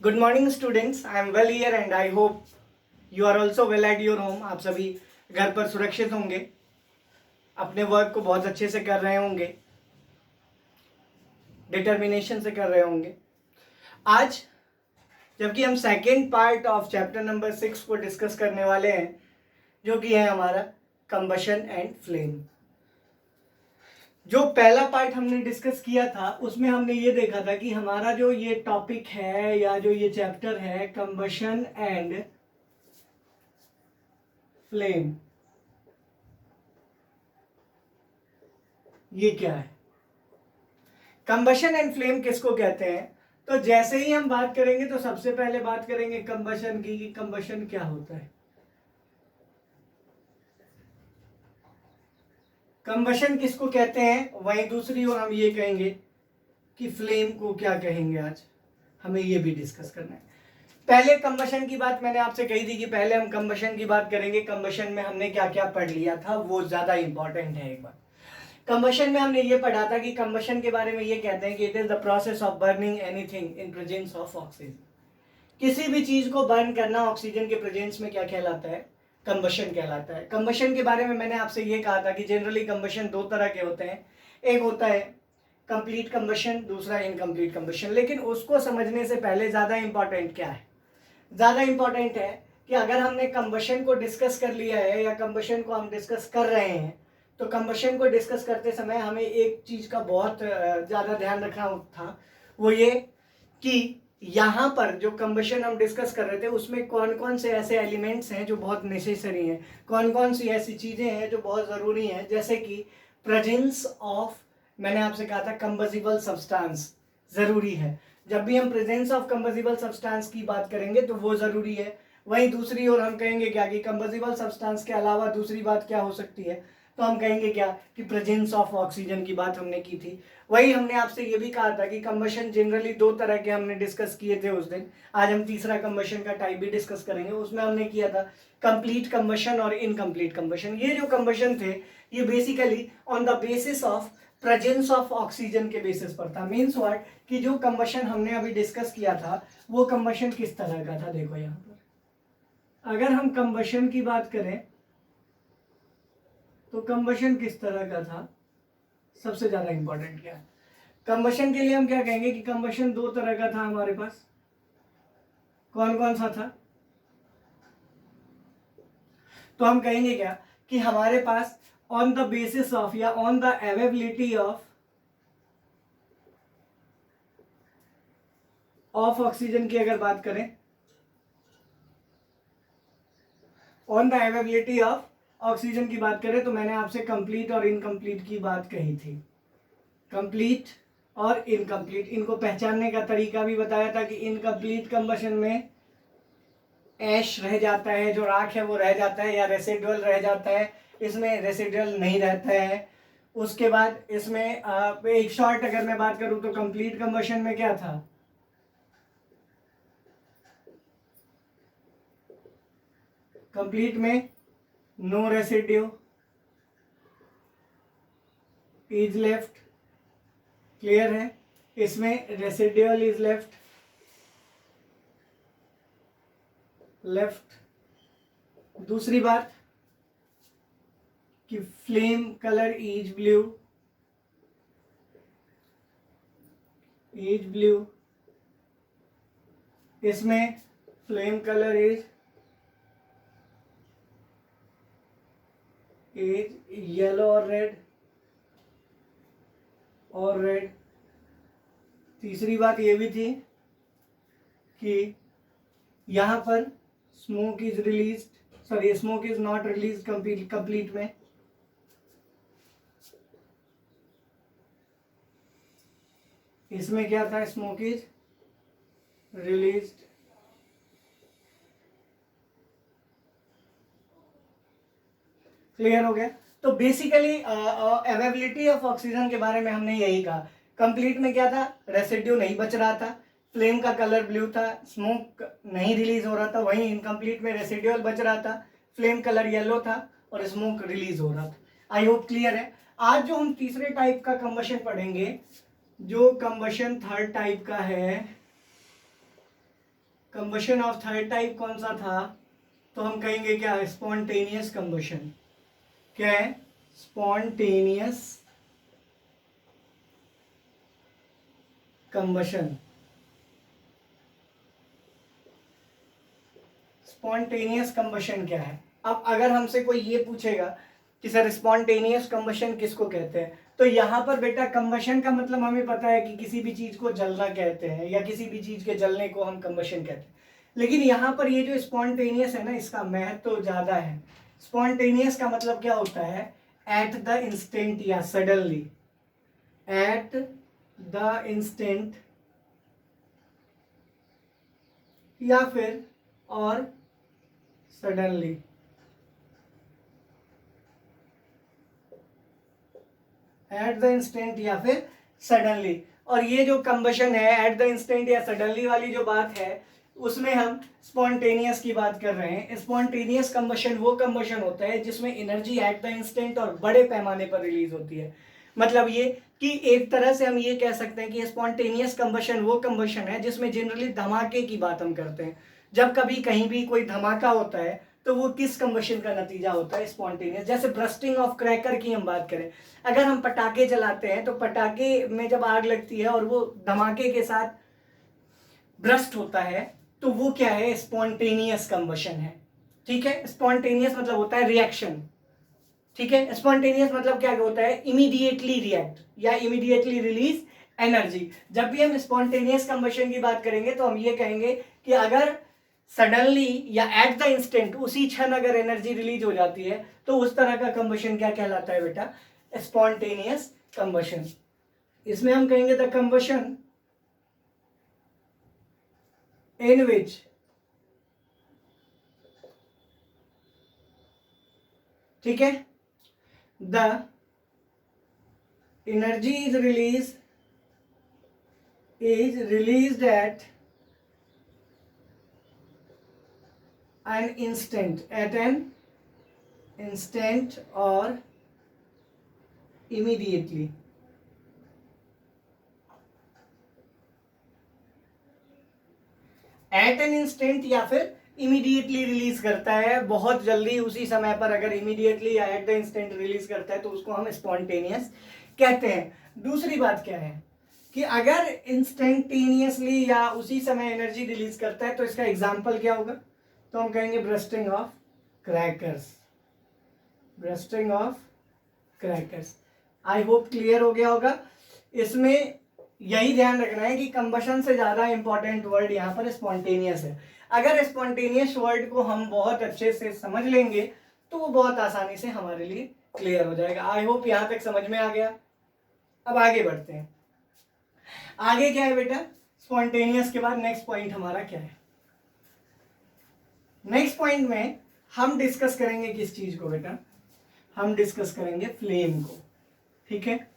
Good morning students, I am well here and I hope you are also well at your home. आप सभी घर पर सुरक्षित होंगे, अपने वर्क को बहुत अच्छे से कर रहे होंगे, डिटर्मिनेशन से कर रहे होंगे। आज जबकि हम second part of chapter number 6 को डिस्कस करने वाले हैं, जो कि है हमारा कंबशन एंड फ्लेम। जो पहला पार्ट हमने डिस्कस किया था उसमें हमने ये देखा था कि हमारा जो ये टॉपिक है या जो ये चैप्टर है कंबशन एंड फ्लेम, ये क्या है? कंबशन एंड फ्लेम किसको कहते हैं? तो जैसे ही हम बात करेंगे तो सबसे पहले बात करेंगे कंबशन की, कि कंबशन क्या होता है। कंबशन किसको कहते हैं, वहीं दूसरी ओर हम ये कहेंगे कि फ्लेम को क्या कहेंगे। आज हमें ये भी डिस्कस करना है। पहले कंबशन की बात मैंने आपसे कही थी कि पहले हम कंबशन की बात करेंगे। कंबशन में हमने क्या क्या पढ़ लिया था वो ज्यादा इंपॉर्टेंट है। एक बार कंबशन में हमने ये पढ़ा था कि कंबशन के बारे में ये कहते हैं कि it is the process of burning anything in presence of oxygen. किसी भी चीज को बर्न करना ऑक्सीजन के प्रेजेंस में क्या कहलाता है? कंबशन कहलाता है। कंबशन के बारे में मैंने आपसे ये कहा था कि जनरली कंबशन दो तरह के होते हैं। एक होता है कंप्लीट कंबशन, दूसरा इनकम्प्लीट कंबशन। लेकिन उसको समझने से पहले ज्यादा इंपॉर्टेंट क्या है? ज्यादा इंपॉर्टेंट है कि अगर हमने कंबशन को डिस्कस कर लिया है या कंबशन को हम डिस्कस कर रहे हैं, तो कंबशन को डिस्कस करते समय हमें एक चीज का बहुत ज्यादा ध्यान रखना था। वो ये कि यहाँ पर जो कंबशन हम डिस्कस कर रहे थे उसमें कौन कौन से ऐसे एलिमेंट्स हैं जो बहुत नेसेसरी हैं, कौन कौन सी ऐसी चीजें हैं जो बहुत जरूरी हैं। जैसे कि प्रेजेंस ऑफ, मैंने आपसे कहा था कंबसिबल सब्सटेंस जरूरी है। जब भी हम प्रेजेंस ऑफ कंबसिबल सब्सटेंस की बात करेंगे तो वो जरूरी है। वहीं दूसरी ओर हम कहेंगे क्या कि कंबसिबल सब्सटेंस के अलावा दूसरी बात क्या हो सकती है? तो हम कहेंगे क्या कि प्रेजेंस ऑफ ऑक्सीजन की बात हमने की थी। वही हमने आपसे ये भी कहा था कि कंबशन जनरली दो तरह के हमने डिस्कस किए थे उस दिन। आज हम तीसरा कंबशन का टाइप भी डिस्कस करेंगे। उसमें हमने किया था कंप्लीट कंबशन और इनकम्प्लीट कंबशन। ये जो कंबशन थे ये basically on the basis of presence of oxygen के बेसिस पर था। मीन्स व्हाट कि जो कंबशन हमने अभी डिस्कस किया था वो कंबशन किस तरह का था। देखो यहाँ पर अगर हम कंबशन की बात करें तो कंबशन किस तरह का था, सबसे ज्यादा इंपॉर्टेंट क्या है? कंबशन के लिए हम क्या कहेंगे कि कंबशन दो तरह का था हमारे पास। कौन कौन सा था? तो हम कहेंगे क्या कि हमारे पास ऑन द बेसिस ऑफ या on the availability of oxygen की अगर बात करें, on the availability of oxygen की बात करें तो मैंने आपसे कंप्लीट और इनकम्प्लीट की बात कही थी। कंप्लीट और इनकम्प्लीट, इनको पहचानने का तरीका भी बताया था कि इनकम्प्लीट कंबशन में ऐश रह जाता है, जो राख है वो रह जाता है या रेसिडुअल रह जाता है। इसमें रेसिडुअल नहीं रहता है। उसके बाद इसमें एक शॉर्ट अगर मैं बात करूं तो कंप्लीट कंबशन में क्या था? कंप्लीट में no residue is left, clear है। इसमें रेसिडुअल इज लेफ्ट, दूसरी बात कि फ्लेम कलर इज ब्लू, इसमें फ्लेम कलर इज येलो और रेड। तीसरी बात ये भी थी कि यहां पर smoke is released, sorry smoke is not release complete में। इसमें क्या था? Smoke is released. क्लियर हो गया? तो बेसिकली अवेलेबिलिटी ऑफ ऑक्सीजन के बारे में हमने यही कहा। कंप्लीट में क्या था? रेसिड्यू नहीं बच रहा था, फ्लेम का कलर ब्लू था, स्मोक नहीं रिलीज हो रहा था। वहीं इनकम्प्लीट में रेसिड्यूअल बच रहा था, फ्लेम कलर येलो था और स्मोक रिलीज हो रहा था। आई होप क्लियर है। आज जो हम तीसरे टाइप का कंबशन पढ़ेंगे, जो कंबशन थर्ड टाइप का है, कंबशन ऑफ थर्ड टाइप कौन सा था, तो हम कहेंगे क्या, स्पॉन्टेनियस कंबशन। क्या है, स्पॉन्टेनियस कंबशन। स्पॉन्टेनियस कंबशन क्या है? अब अगर हमसे कोई ये पूछेगा कि सर स्पॉन्टेनियस कंबशन किसको कहते हैं, तो यहाँ पर बेटा कंबशन का मतलब हमें पता है कि किसी भी चीज को जलना कहते हैं, या किसी भी चीज के जलने को हम कंबशन कहते हैं। लेकिन यहाँ पर ये जो स्पॉन्टेनियस है ना, इसका महत्व तो ज्यादा है। स्पॉन्टेनियस का मतलब क्या होता है, एट द इंस्टेंट या सडनली, एट द इंस्टेंट या फिर और सडनली। एट द इंस्टेंट या फिर सडनली। और ये जो कंबशन है एट द इंस्टेंट या सडनली वाली जो बात है, उसमें हम स्पॉन्टेनियस की बात कर रहे हैं। स्पॉन्टेनियस कंबशन वो कंबशन होता है जिसमें एनर्जी एट द इंस्टेंट और बड़े पैमाने पर रिलीज होती है। मतलब ये कि एक तरह से हम ये कह सकते हैं कि स्पॉन्टेनियस कंबशन वो कंबशन है जिसमें जनरली धमाके की बात हम करते हैं। जब कभी कहीं भी कोई धमाका होता है तो वो किस कंबशन का नतीजा होता है, स्पॉन्टेनियस। जैसे ब्रस्टिंग ऑफ क्रैकर की हम बात करें, अगर हम पटाखे जलाते हैं तो पटाखे में जब आग लगती है और वो धमाके के साथ ब्रस्ट होता है, तो वो क्या है, स्पॉन्टेनियस कंबशन है। ठीक है, स्पॉन्टेनियस मतलब होता है रिएक्शन। ठीक है, स्पॉन्टेनियस मतलब क्या होता है, इमीडिएटली रिएक्ट या इमीडिएटली रिलीज एनर्जी। जब भी हम स्पॉन्टेनियस कंबशन की बात करेंगे तो हम ये कहेंगे कि अगर सडनली या एट द इंस्टेंट उसी क्षण अगर एनर्जी रिलीज हो जाती है तो उस तरह का कंबशन क्या कहलाता है बेटा, स्पॉन्टेनियस कंबशन। इसमें हम कहेंगे द कंबशन इन विच ठीक है the energy is released at an instant or immediately। At an instant या फिर इमीडिएटली रिलीज करता है, बहुत जल्दी उसी समय पर अगर इमीडिएटली या एट द इंस्टेंट रिलीज करता है तो उसको हम स्पॉन्टेनियस कहते हैं। दूसरी बात क्या है कि अगर इंस्टेंटेनियसली या उसी समय एनर्जी रिलीज करता है तो इसका एग्जाम्पल क्या होगा, तो हम कहेंगे bursting of crackers. Bursting of crackers. I hope clear हो गया होगा। इसमें यही ध्यान रखना है कि कंबशन से ज्यादा इंपॉर्टेंट वर्ड यहाँ पर स्पॉन्टेनियस है। अगर स्पॉन्टेनियस वर्ड को हम बहुत अच्छे से समझ लेंगे तो वो बहुत आसानी से हमारे लिए क्लियर हो जाएगा। आई होप यहाँ तक समझ में आ गया। अब आगे बढ़ते हैं। आगे क्या है बेटा, स्पॉन्टेनियस के बाद नेक्स्ट पॉइंट हमारा क्या है। नेक्स्ट पॉइंट में हम डिस्कस करेंगे किस चीज को बेटा, हम डिस्कस करेंगे फ्लेम को। ठीक है,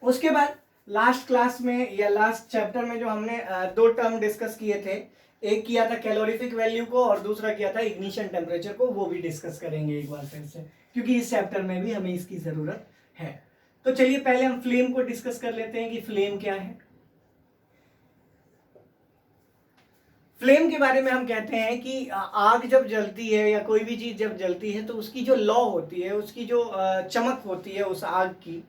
उसके बाद लास्ट क्लास में या लास्ट चैप्टर में जो हमने दो टर्म डिस्कस किए थे, एक किया था कैलोरीफिक वैल्यू को और दूसरा किया था इग्निशन टेम्परेचर को, वो भी डिस्कस करेंगे एक बार फिर से, क्योंकि इस चैप्टर में भी हमें इसकी जरूरत है। तो चलिए पहले हम फ्लेम को डिस्कस कर लेते हैं कि फ्लेम क्या है। फ्लेम के बारे में हम कहते हैं कि आग जब जलती है या कोई भी चीज जब जलती है तो उसकी जो लौ होती है, उसकी जो चमक होती है उस आग की,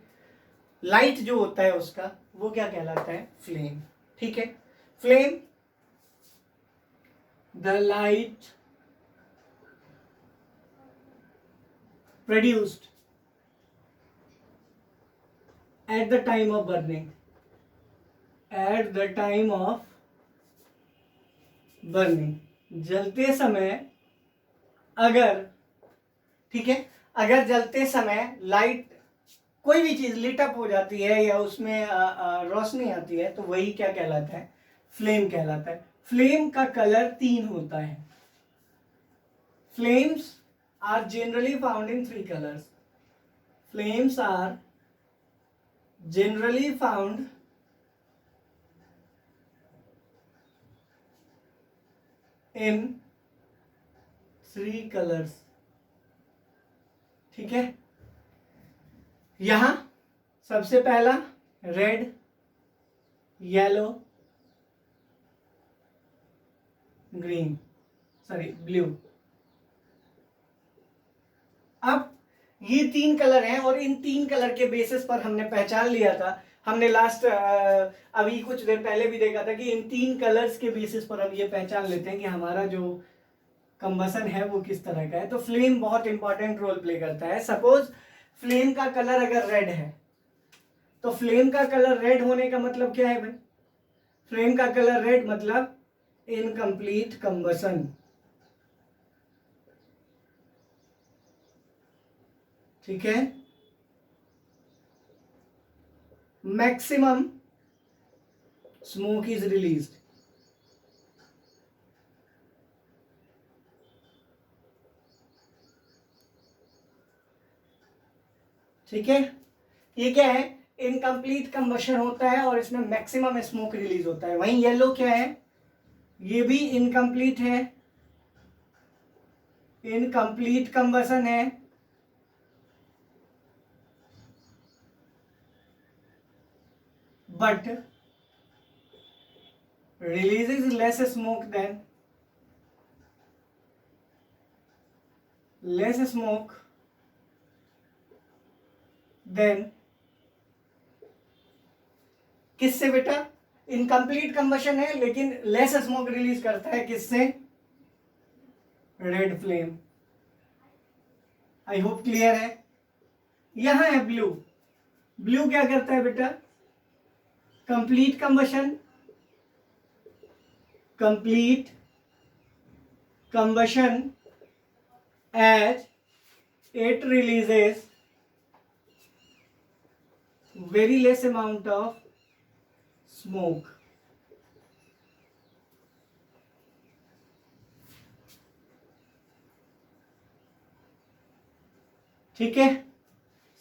लाइट जो होता है उसका, वो क्या कहलाता है, फ्लेम। ठीक है, flame the light produced at the time of burning, at the time of burning, जलते समय अगर, ठीक है, अगर जलते समय लाइट कोई भी चीज लिट अप हो जाती है या उसमें रोशनी आती है तो वही क्या कहलाता है, फ्लेम कहलाता है। फ्लेम का कलर 3 होता है। Flames are generally found in 3 colours. Flames are generally found in 3 colours. ठीक है, यहां सबसे पहला red, yellow green, sorry blue. अब ये 3 कलर हैं और इन 3 कलर के बेसिस पर हमने पहचान लिया था, हमने लास्ट अभी कुछ देर पहले भी देखा था कि इन 3 कलर्स के बेसिस पर हम ये पहचान लेते हैं कि हमारा जो कंबसन है वो किस तरह का है। तो फ्लेम बहुत इंपॉर्टेंट रोल प्ले करता है। सपोज फ्लेम का कलर अगर रेड है, तो फ्लेम का कलर रेड होने का मतलब क्या है भाई? फ्लेम का कलर रेड मतलब इनकम्प्लीट कंबसन। ठीक है, मैक्सिमम स्मोक इज रिलीज्ड। ठीक है, ये क्या है? इनकम्प्लीट कंबशन होता है और इसमें मैक्सिमम स्मोक रिलीज होता है। वहीं येलो क्या है? ये भी इनकम्प्लीट है, इनकम्प्लीट कंबशन है, but releases less smoke than किससे बेटा? इनकम्प्लीट कंबशन है लेकिन लेस स्मोक रिलीज करता है, किससे? Red flame. I hope clear है। यहां है ब्लू। ब्लू क्या करता है बेटा? Complete combustion as it releases very less amount of smoke। ठीक है,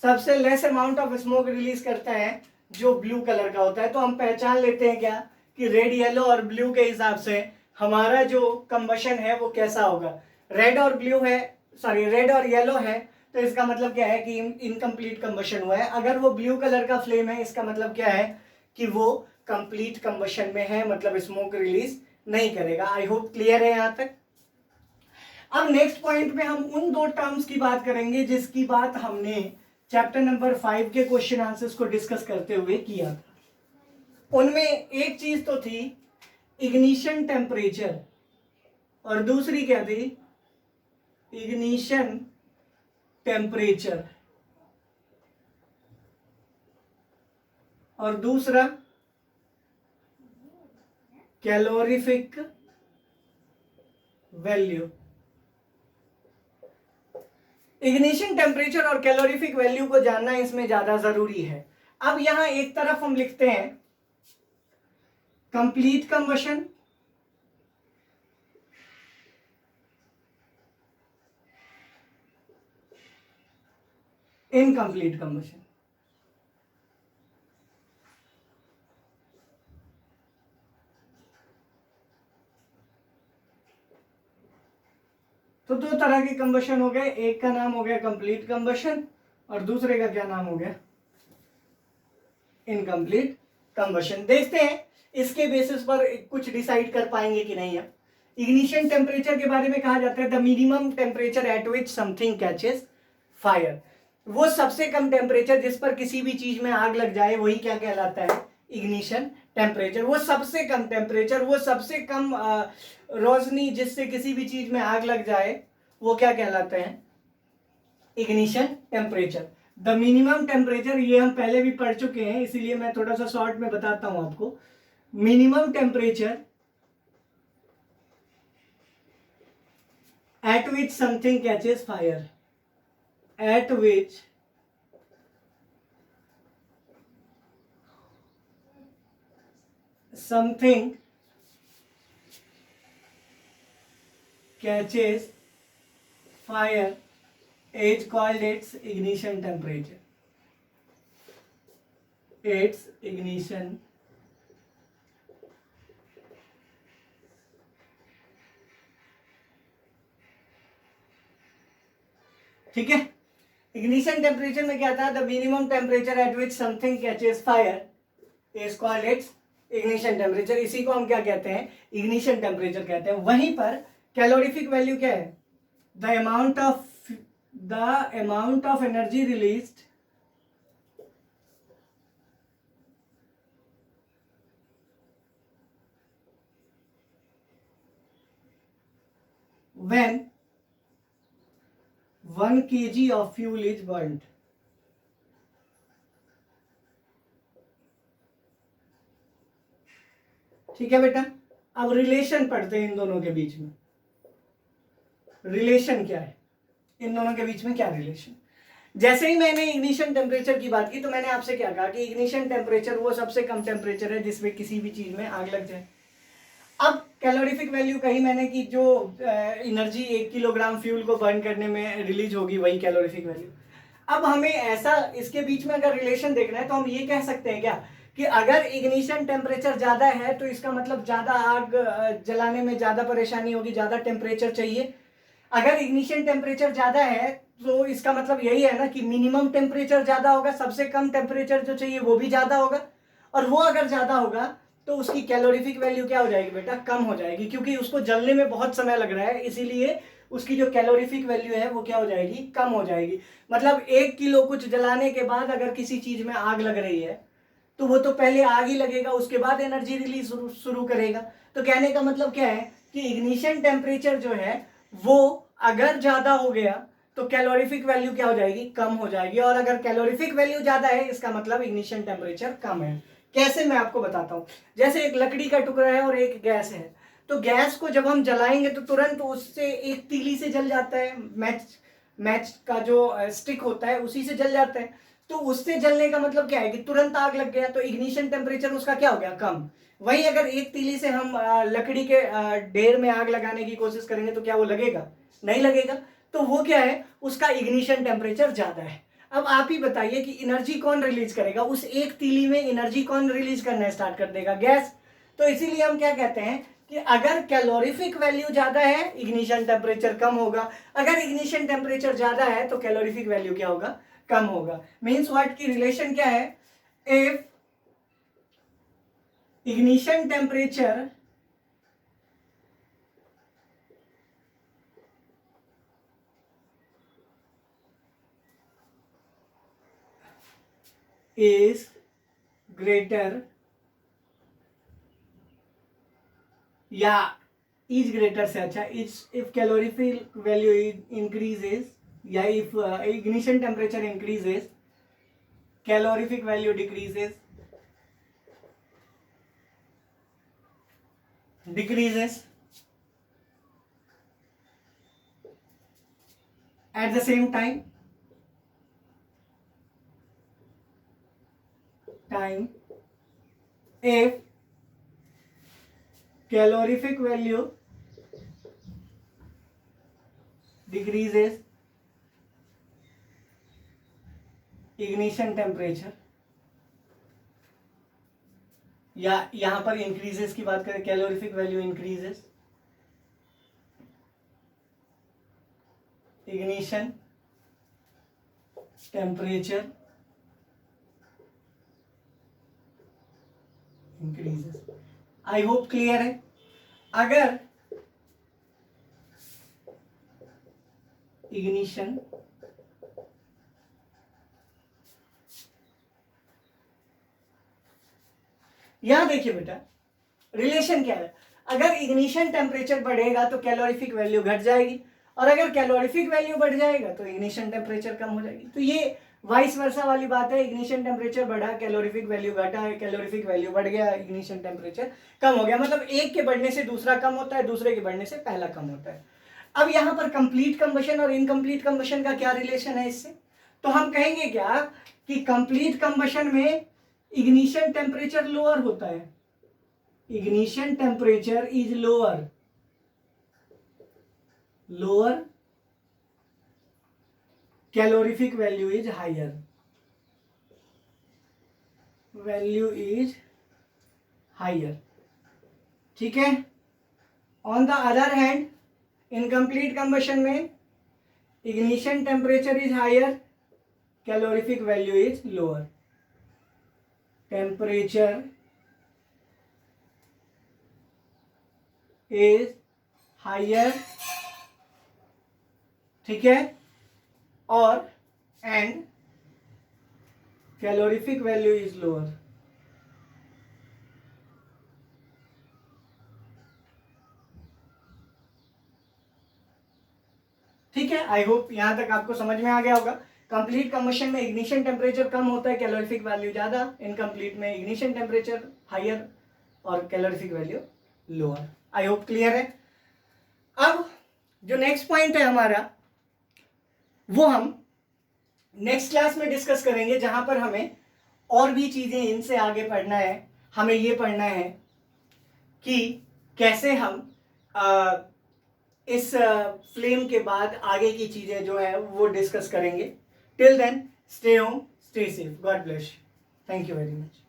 सबसे less amount of smoke release करता है जो ब्लू कलर का होता है। तो हम पहचान लेते हैं क्या कि रेड, येलो और ब्लू के हिसाब से हमारा जो कंबशन है वो कैसा होगा। रेड और ब्लू है, सॉरी रेड और येलो है, तो इसका मतलब क्या है कि इनकम्प्लीट कंबशन हुआ है। अगर वो ब्लू कलर का फ्लेम है, इसका मतलब क्या है कि वो कंप्लीट कंबशन में है, मतलब स्मोक रिलीज नहीं करेगा। आई होप क्लियर है यहां तक। अब नेक्स्ट पॉइंट में हम उन 2 टर्म्स की बात करेंगे जिसकी बात हमने चैप्टर नंबर 5 के क्वेश्चन आंसर्स को डिस्कस करते हुए किया था। उनमें एक चीज तो थी इग्निशन टेम्परेचर और दूसरी क्या थी? इग्निशन टेम्परेचर, और दूसरा कैलोरीफिक वैल्यू। इग्निशन टेम्परेचर और कैलोरीफिक वैल्यू को जानना इसमें ज्यादा जरूरी है। अब यहां एक तरफ हम लिखते हैं कंप्लीट कंबशन, इनकम्प्लीट कंबशन। तो 2 तरह के कंबशन हो गए, एक का नाम हो गया कंप्लीट कंबशन और दूसरे का क्या नाम हो गया? Incomplete combustion. देखते हैं इसके बेसिस पर कुछ डिसाइड कर पाएंगे कि नहीं। अब इग्निशन टेम्परेचर के बारे में कहा जाता है the minimum temperature at which something catches fire. वो सबसे कम टेम्परेचर जिस पर किसी भी चीज में आग लग जाए वही क्या कहलाता है? Ignition temperature. वो सबसे कम टेम्परेचर, वो सबसे कम रोशनी जिससे किसी भी चीज में आग लग जाए वो क्या कहलाते हैं? Ignition temperature. The minimum temperature ये हम पहले भी पढ़ चुके हैं, इसीलिए मैं थोड़ा सा शॉर्ट में बताता हूं आपको। Minimum temperature at which something catches fire, at which something catches fire is called its ignition temperature. Its ignition ठीक है। इग्निशन टेम्परेचर में क्या था? The minimum temperature at which something catches fire is called its ignition temperature, इसी को हम क्या कहते हैं, इग्निशन टेम्परेचर कहते हैं। वहीं पर कैलोरीफिक वैल्यू क्या है, the amount of energy released when 1 kg of fuel is burnt। ठीक है बेटा, अब रिलेशन पढ़ते हैं इन दोनों के बीच में। रिलेशन क्या है इन दोनों के बीच में, क्या रिलेशन। जैसे ही मैंने इग्निशन टेम्परेचर की बात की तो मैंने आपसे क्या कहा कि इग्निशन टेम्परेचर वो सबसे कम टेम्परेचर है जिसमें किसी भी चीज में आग लग जाए। अब कैलोरीफिक वैल्यू कही मैंने कि जो एनर्जी 1 किलोग्राम फ्यूल को बर्न करने में रिलीज होगी वही कैलोरीफिक वैल्यू। अब हमें ऐसा इसके बीच में अगर रिलेशन देखना है तो हम ये कह सकते हैं क्या कि अगर इग्निशन टेम्परेचर ज्यादा है तो इसका मतलब ज्यादा आग जलाने में ज्यादा परेशानी होगी, ज्यादा टेम्परेचर चाहिए। अगर इग्निशन टेम्परेचर ज्यादा है तो इसका मतलब यही है ना कि मिनिमम टेम्परेचर ज्यादा होगा, सबसे कम टेम्परेचर जो चाहिए वो भी ज्यादा होगा, और वो अगर ज्यादा होगा तो उसकी कैलोरीफिक वैल्यू क्या हो जाएगी बेटा, कम हो जाएगी, क्योंकि उसको जलने में बहुत समय लग रहा है, इसीलिए उसकी जो कैलोरीफिक वैल्यू है वो क्या हो जाएगी, कम हो जाएगी। मतलब 1 किलो कुछ जलाने के बाद अगर किसी चीज में आग लग रही है तो वो तो पहले आग ही लगेगा, उसके बाद एनर्जी रिलीज शुरू करेगा। तो कहने का मतलब क्या है कि इग्निशन टेम्परेचर जो है वो अगर ज्यादा हो गया तो कैलोरीफिक वैल्यू क्या हो जाएगी, कम हो जाएगी, और अगर कैलोरीफिक वैल्यू ज्यादा है इसका मतलब इग्निशन टेम्परेचर कम है। कैसे, मैं आपको बताता हूं। जैसे एक लकड़ी का टुकड़ा है और एक गैस है, तो गैस को जब हम जलाएंगे तो तुरंत उससे एक तीली से जल जाता है, मैच का जो स्टिक होता है उसी से जल जाता है, तो उससे जलने का मतलब क्या है कि तुरंत आग लग गया, तो इग्निशन टेम्परेचर उसका क्या हो गया, कम। वही अगर एक तीली से हम लकड़ी के ढेर में आग लगाने की कोशिश करेंगे तो क्या वो लगेगा, नहीं लगेगा, तो वो क्या है, उसका इग्निशन टेम्परेचर ज्यादा है। अब आप ही बताइए कि एनर्जी कौन रिलीज करेगा, उस एक तीली में एनर्जी कौन रिलीज करना स्टार्ट कर देगा, गैस। तो इसीलिए हम क्या कहते हैं कि अगर कैलोरीफिक वैल्यू ज्यादा है इग्निशन टेम्परेचर कम होगा, अगर इग्निशन टेम्परेचर ज्यादा है तो कैलोरीफिक वैल्यू क्या होगा, कम होगा। मीन्स व्हाट की रिलेशन क्या है, if ignition temperature is greater या इज ग्रेटर से अच्छा, इफ कैलोरीफिक वैल्यू इंक्रीजेस या if ignition temperature increases calorific value decreases at the same time if calorific value decreases ignition temperature, या यहां पर इंक्रीजेस की बात करें, calorific value increases, ignition temperature increases. I hope clear है। अगर ignition यहां देखिए बेटा रिलेशन क्या है, अगर इग्निशन टेम्परेचर बढ़ेगा तो कैलोरीफिक वैल्यू घट जाएगी, और अगर कैलोरीफिक वैल्यू बढ़ जाएगा तो इग्निशन टेम्परेचर कम हो जाएगी। तो ये वाइस वर्सा वाली बात है, इग्निशन टेम्परेचर बढ़ा कैलोरीफिक वैल्यू घटा, कैलोरीफिक वैल्यू बढ़ गया इग्निशन टेम्परेचर कम हो गया। मतलब एक के बढ़ने से दूसरा कम होता है, दूसरे के बढ़ने से पहला कम होता है। अब यहां पर कंप्लीट कंबशन और इनकम्प्लीट कंबशन का क्या रिलेशन है इससे, तो हम कहेंगे क्या कि कंप्लीट कंबशन में इग्निशन टेम्परेचर लोअर होता है, ignition temperature is lower calorific value is higher, ठीक है। On the other hand incomplete combustion में ignition temperature is higher, calorific value is lower, temperature is higher, ठीक है, और and calorific value is lower. ठीक है, आई होप यहां तक आपको समझ में आ गया होगा। कंप्लीट कंबशन में इग्निशन टेम्परेचर कम होता है, कैलोरीफिक वैल्यू ज्यादा। इनकम्प्लीट में इग्निशन टेम्परेचर हायर और calorific value lower. I hope clear है। अब जो नेक्स्ट पॉइंट है हमारा, वो हम नेक्स्ट क्लास में डिस्कस करेंगे, जहां पर हमें और भी चीजें इनसे आगे पढ़ना है। हमें ये पढ़ना है कि कैसे हम इस फ्लेम के बाद आगे की चीजें जो है वो डिस्कस करेंगे। Till then stay home, stay safe, God bless you, thank you very much.